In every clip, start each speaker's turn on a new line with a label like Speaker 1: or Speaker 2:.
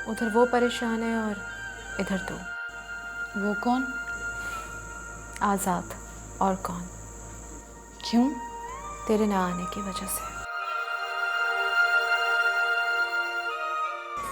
Speaker 1: उधर वो परेशान है और इधर तो।
Speaker 2: वो कौन?
Speaker 1: आज़ाद। और कौन?
Speaker 2: क्यों?
Speaker 1: तेरे ना आने की वजह से।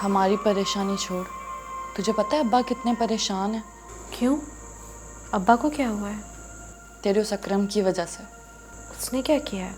Speaker 2: हमारी परेशानी छोड़, तुझे पता है अब्बा कितने परेशान हैं?
Speaker 1: क्यों? अब्बा को क्या हुआ है?
Speaker 2: तेरे उस अकरम की वजह से।
Speaker 1: उसने क्या किया है?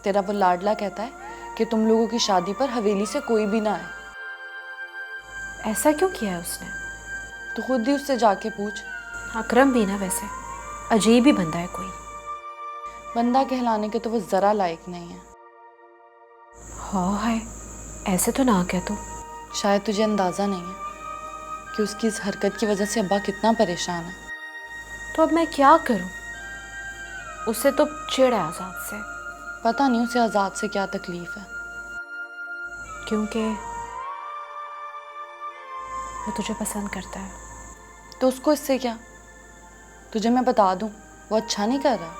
Speaker 2: तेरा वो लाडला कहता है कि तुम लोगों की शादी पर हवेली से कोई भी ना आए।
Speaker 1: ऐसा क्यों किया है उसने?
Speaker 2: तो खुद ही उससे जाके पूछ।
Speaker 1: अकरम भी ना वैसे अजीब ही बंदा है कोई।
Speaker 2: बंदा कहलाने के तो वो ज़रा लायक नहीं है।
Speaker 1: हाँ है, ऐसे तो ना कह तू।
Speaker 2: शायद तुझे अंदाज़ा नहीं है कि उसकी इस हरकत की वजह से अब्बा कितना परेशान है।
Speaker 1: तो अब मैं क्या करूं? उससे तो चिढ़ है आज़ाद से।
Speaker 2: पता नहीं उसे आज़ाद से क्या तकलीफ है।
Speaker 1: क्योंकि वो तुझे पसंद करता है।
Speaker 2: तो उसको इससे क्या? तुझे मैं बता दूं, वो अच्छा नहीं कर रहा।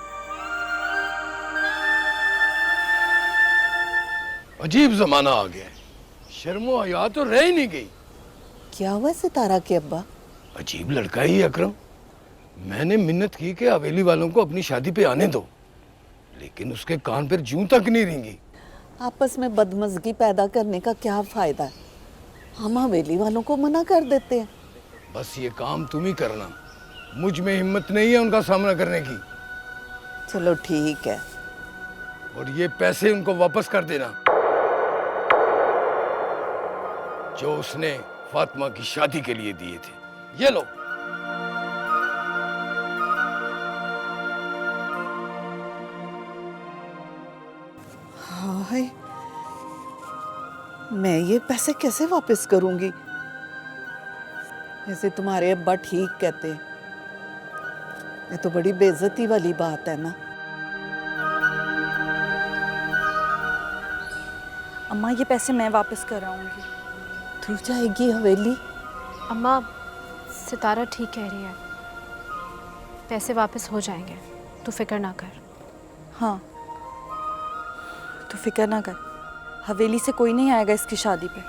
Speaker 3: अजीब जमाना आ गया है, शर्मो हया तो रह ही नहीं गई।
Speaker 4: क्या हुआ सितारा के अब्बा?
Speaker 3: अजीब लड़का ही अकरम। मैंने मिन्नत की कि हवेली वालों को अपनी शादी पे आने दो, लेकिन उसके कान पर जूं तक नहीं रेंगी।
Speaker 4: आपस में बदमजगी पैदा करने का क्या फायदा है? हम हवेली वालों को मना कर देते हैं।
Speaker 3: बस ये काम तुम ही करना, मुझ में हिम्मत नहीं है उनका सामना करने की।
Speaker 4: चलो ठीक है।
Speaker 3: और ये पैसे उनको वापस कर देना जो उसने फातिमा की शादी के लिए दिए थे। ये लो।
Speaker 4: हाय, मैं ये पैसे कैसे वापस करूंगी? ऐसे तुम्हारे अब्बा ठीक कहते हैं। ये तो बड़ी बेइज्जती वाली बात है ना।
Speaker 2: अम्मा ये पैसे मैं वापस कराऊंगी।
Speaker 4: तू जाएगी हवेली?
Speaker 1: अम्मा, सितारा ठीक कह रही है, पैसे वापस हो जाएंगे, तू फिक्र ना कर।
Speaker 2: हाँ, तू फिक्र ना कर, हवेली से कोई नहीं आएगा इसकी शादी पे।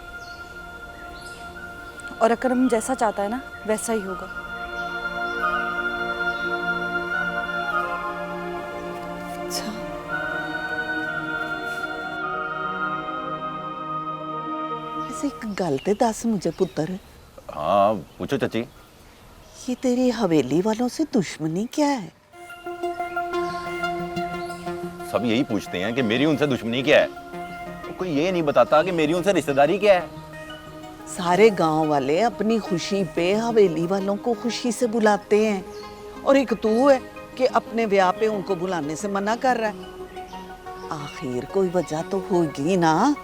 Speaker 2: और अकरम जैसा चाहता है ना वैसा ही होगा।
Speaker 4: अच्छा, ऐसे एक गल ते दस मुझे पुत्र,
Speaker 5: हाँ पूछो चाची।
Speaker 4: ये तेरी हवेली वालों से दुश्मनी क्या है?
Speaker 5: सब यही पूछते हैं कि मेरी उनसे दुश्मनी क्या है, तो कोई ये नहीं बताता कि मेरी उनसे रिश्तेदारी क्या है।
Speaker 4: सारे गांव वाले अपनी खुशी पे हवेली वालों को खुशी से बुलाते हैं, और एक तू है कि अपने ब्याह पे उनको बुलाने से मना कर रहा है। आखिर कोई वजह तो होगी ना।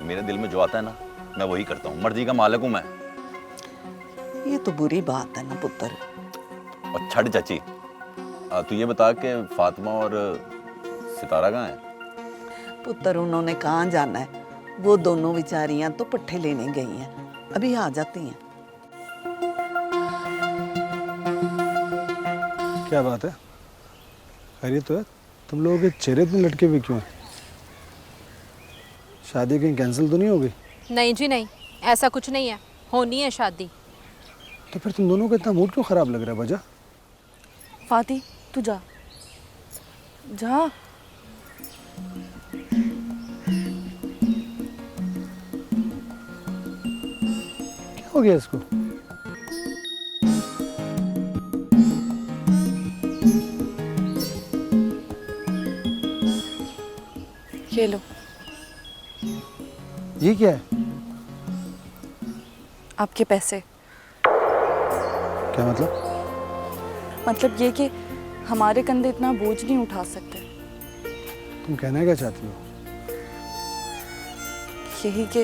Speaker 5: मेरे दिल में जो आता है ना मैं वही करता हूँ, मर्जी का मालिक हूँ मैं।
Speaker 4: ये तो बुरी बात है ना पुत्र।
Speaker 5: और छड़ चाची, तू ये बता कि फातिमा और सितारा कहाँ है?
Speaker 4: पुत्र उन्होंने कहाँ जाना है? वो दोनों बेचारियां तो पट्ठे लेने गई हैं, अभी आ जाती हैं।
Speaker 6: क्या बात है? खैरियत तो है? तुम लोगों के चेहरे इतने लटके हुए क्यों हैं? शादी कहीं कैंसिल तो नहीं हो गई?
Speaker 1: नहीं जी नहीं, ऐसा कुछ नहीं है, होनी है शादी।
Speaker 6: तो फिर तुम दोनों का इतना मूड क्यों खराब लग रहा है वजह?
Speaker 2: फाती तू जा जा।
Speaker 6: क्या हो गया इसको?
Speaker 2: ये लो।
Speaker 6: ये क्या है?
Speaker 2: आपके पैसे।
Speaker 6: क्या मतलब?
Speaker 2: मतलब ये कि हमारे कंधे इतना बोझ नहीं उठा सकते।
Speaker 6: तुम कहना क्या चाहती हो?
Speaker 2: यही कि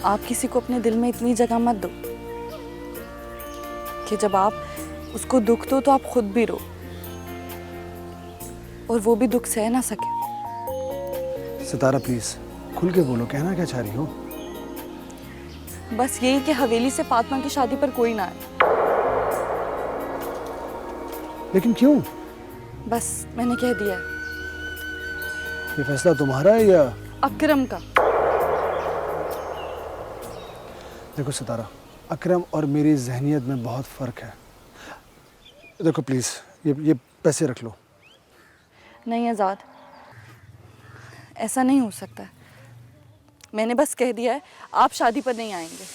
Speaker 2: आप किसी को अपने दिल में इतनी जगह मत दो कि जब आप उसको दुख दो तो आप खुद भी रो और वो भी दुख सह ना सके।
Speaker 6: सितारा प्लीज खुल के बोलो, कहना क्या चाह रही हो?
Speaker 2: बस यही कि हवेली से फातिमा की शादी पर कोई ना आए।
Speaker 6: लेकिन क्यों?
Speaker 2: बस मैंने कह दिया है।
Speaker 6: ये फैसला तुम्हारा है या?
Speaker 2: अकरम का।
Speaker 6: देखो सितारा, अकरम और मेरी जहनियत में बहुत फ़र्क है। देखो प्लीज़ ये पैसे रख लो।
Speaker 2: नहीं आज़ाद, ऐसा नहीं हो सकता है। मैंने बस कह दिया है आप शादी पर नहीं आएंगे।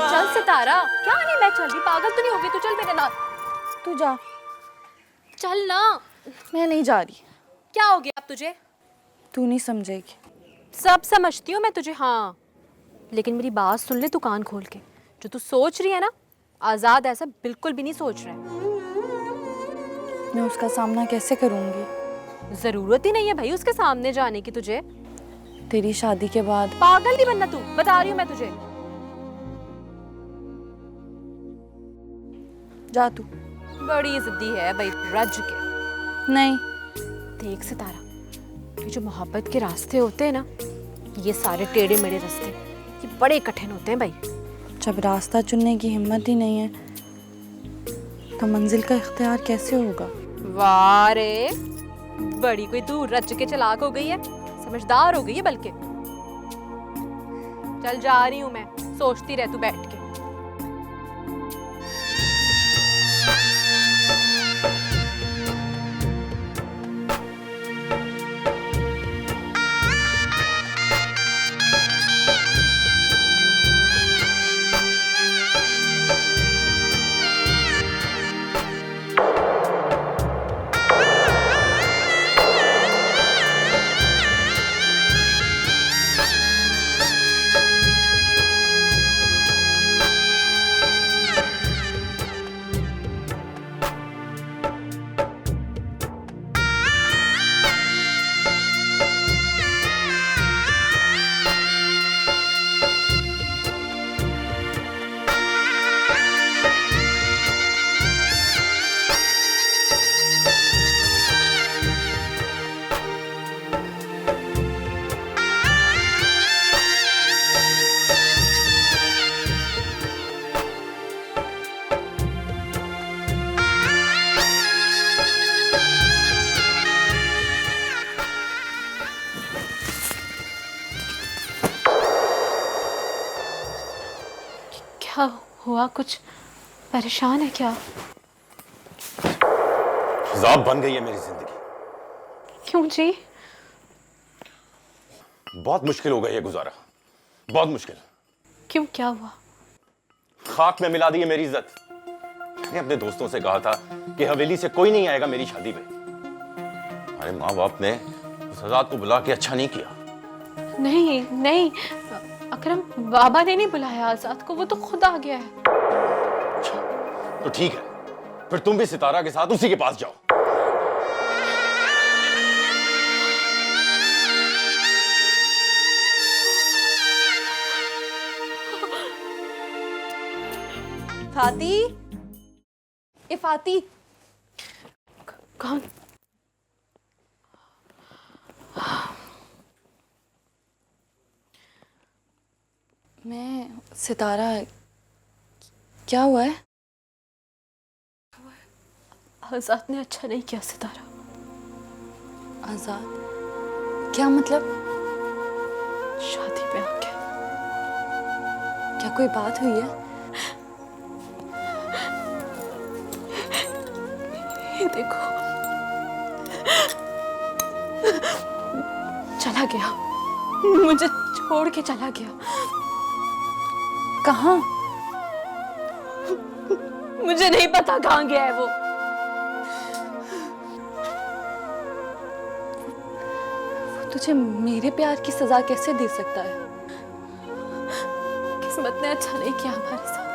Speaker 1: चल सितारा, क्या नहीं मैं चल रही, पागल तो नहीं होगी तू? चल मेरे साथ,
Speaker 2: तू जा।
Speaker 1: चल ना।
Speaker 2: मैं नहीं जा रही।
Speaker 1: क्या हो गया अब तुझे?
Speaker 2: तू नहीं समझेगी।
Speaker 1: सब समझती हूँ मैं तुझे, हाँ, लेकिन मेरी बात सुन ले तू कान खोल के। जो तू सोच रही है ना, आज़ाद ऐसा बिल्कुल भी नहीं सोच रहा है।
Speaker 2: मैं उसका सामना कैसे करूँगी?
Speaker 1: जरूरत ही नहीं है भाई उसके सामने जाने की तुझे।
Speaker 2: तेरी शादी के बाद।
Speaker 1: पागल नहीं बनना तू, बता रही हूँ मैं तुझे।
Speaker 2: जा तू।
Speaker 1: बड़ी जिद्दी है भाई, रज के।
Speaker 2: नहीं।
Speaker 1: देख सितारा, ये जो मोहब्बत के रास्ते होते हैं ना, ये सारे टेढ़े मेढ़े रास्ते, ये बड़े कठिन होते हैं भाई।
Speaker 2: जब रास्ता चुनने की हिम्मत ही नहीं है तो मंजिल का इख्तियार कैसे होगा?
Speaker 1: वाह रे, बड़ी कोई तू रच के चलाक हो गई है, समझदार हो गई है बल्कि। चल जा रही हूँ मैं, सोचती रह तू बैठ के। क्या हुआ? कुछ परेशान है क्या?
Speaker 5: अज़ाब बन गई है मेरी जिंदगी।
Speaker 1: क्यों जी?
Speaker 5: बहुत मुश्किल हो गई है गुजारा, बहुत मुश्किल।
Speaker 1: क्यों, क्या हुआ?
Speaker 5: खाक में मिला दी है मेरी इज्जत। मैंने अपने दोस्तों से कहा था कि हवेली से कोई नहीं आएगा मेरी शादी पे। हमारे माँ बाप ने उस आज़ाद को बुला के अच्छा नहीं किया।
Speaker 1: नहीं नहीं, अकरम बाबा ने नहीं बुलाया आज़ाद को, वो तो खुद आ गया है।
Speaker 5: अच्छा, तो ठीक है, फिर तुम भी सितारा के साथ उसी के पास जाओ।
Speaker 2: फाती, ए फाती।
Speaker 1: कौन?
Speaker 2: मैं सितारा। क्या हुआ है?
Speaker 1: आज़ाद ने अच्छा नहीं किया सितारा।
Speaker 2: आज़ाद? क्या मतलब?
Speaker 1: शादी पे आके।
Speaker 2: क्या कोई बात हुई है?
Speaker 1: ये देखो, चला गया, मुझे छोड़ के चला गया।
Speaker 2: कहाँ?
Speaker 1: मुझे नहीं पता कहाँ गया है वो।
Speaker 2: तुझे मेरे प्यार की सजा कैसे दे सकता है?
Speaker 1: किस्मत ने अच्छा नहीं किया हमारे साथ।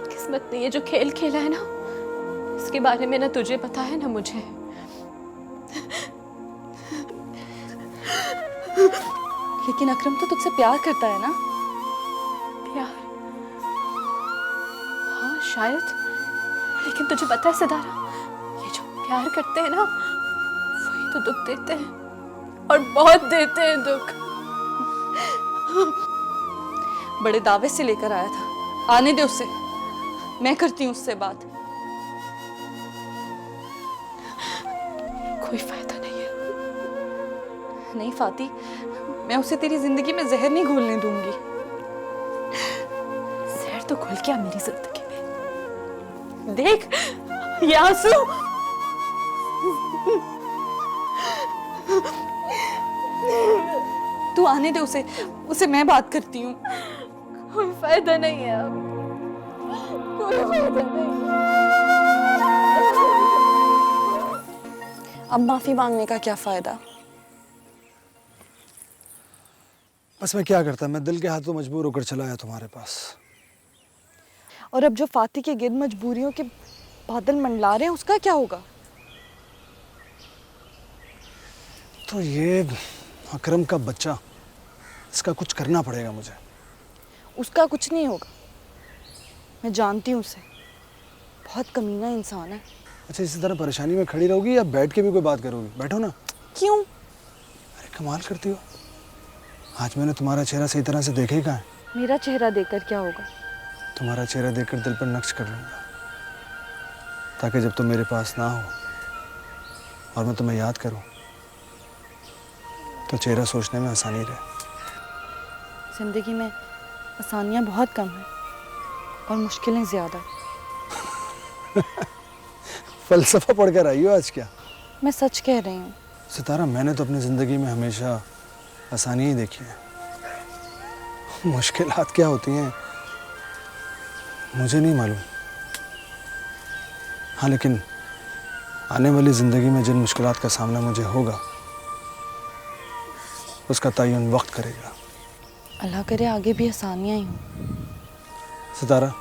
Speaker 1: किस्मत ने ये जो खेल खेला है ना, उसके बारे में ना तुझे पता है ना मुझे।
Speaker 2: लेकिन अकरम तो तुझसे प्यार करता है ना?
Speaker 1: प्यार? हाँ शायद, लेकिन तुझे पता है सितारा, ये जो प्यार करते हैं ना, वही तो दुख देते हैं, और बहुत देते हैं दुख।
Speaker 2: बड़े दावे से लेकर आया था, आने दे उसे, मैं करती हूँ उससे बात।
Speaker 1: कोई फायदा नहीं है
Speaker 2: नहीं फाती, मैं उसे तेरी जिंदगी में जहर नहीं घोलने दूंगी।
Speaker 1: जहर तो घुल गया मेरी जिंदगी में। देख ये आंसू।
Speaker 2: तू आने दे उसे, उसे मैं बात करती हूँ।
Speaker 1: कोई फायदा नहीं है अब, कोई फायदा नहीं।
Speaker 2: अब माफी मांगने का क्या फायदा?
Speaker 6: बस मैं क्या करता, मैं दिल के हाथों मजबूर होकर चला आया तुम्हारे पास।
Speaker 2: और अब जो फाती के गिर्द मजबूरियों के बादल मंडला रहे हैं, उसका क्या होगा?
Speaker 6: तो ये अकरम का बच्चा, इसका कुछ करना पड़ेगा मुझे।
Speaker 2: उसका कुछ नहीं होगा, मैं जानती हूँ उसे, बहुत कमीना इंसान है।
Speaker 6: अच्छा, इसी तरह परेशानी में खड़ी रहोगी या बैठ के भी कोई बात करोगी? बैठो ना।
Speaker 2: क्यों?
Speaker 6: अरे कमाल करती हो, आज मैंने तुम्हारा चेहरा सही तरह से देखा ही कहाँ है।
Speaker 2: मेरा चेहरा देखकर क्या होगा?
Speaker 6: तुम्हारा चेहरा देखकर दिल पर नक्श कर लूँगा, ताकि जब तुम मेरे पास ना हो और मैं तुम्हें याद करूँ तो चेहरा सोचने में आसानी रहे।
Speaker 2: जिंदगी में आसानियाँ बहुत कम हैं और मुश्किलें ज़्यादा।
Speaker 6: फलसफा पढ़कर आई हो आज क्या?
Speaker 2: मैं सच कह रही हूँ।
Speaker 6: सितारा, मैंने तो अपनी ज़िंदगी में हमेशा आसानी ही देखी है। मुश्किलात क्या होती हैं मुझे नहीं मालूम। हाँ, लेकिन आने वाली ज़िंदगी में जिन मुश्किलात का सामना मुझे होगा उसका तयन वक्त करेगा।
Speaker 2: अल्लाह करे आगे भी आसानियाँ ही हों।
Speaker 6: सितारा,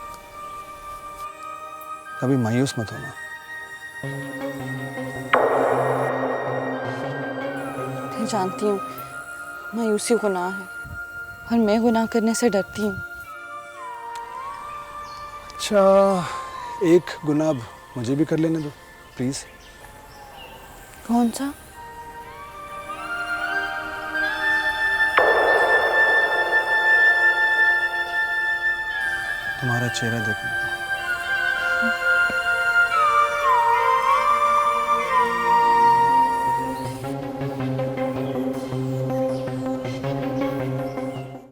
Speaker 6: कभी मायूस मत होना।
Speaker 2: मैं जानती हूँ मायूसी गुनाह है और मैं गुनाह करने से डरती हूँ।
Speaker 6: अच्छा, एक गुनाह अब मुझे भी कर लेने दो प्लीज़।
Speaker 2: कौन सा?
Speaker 6: तुम्हारा चेहरा देखने का।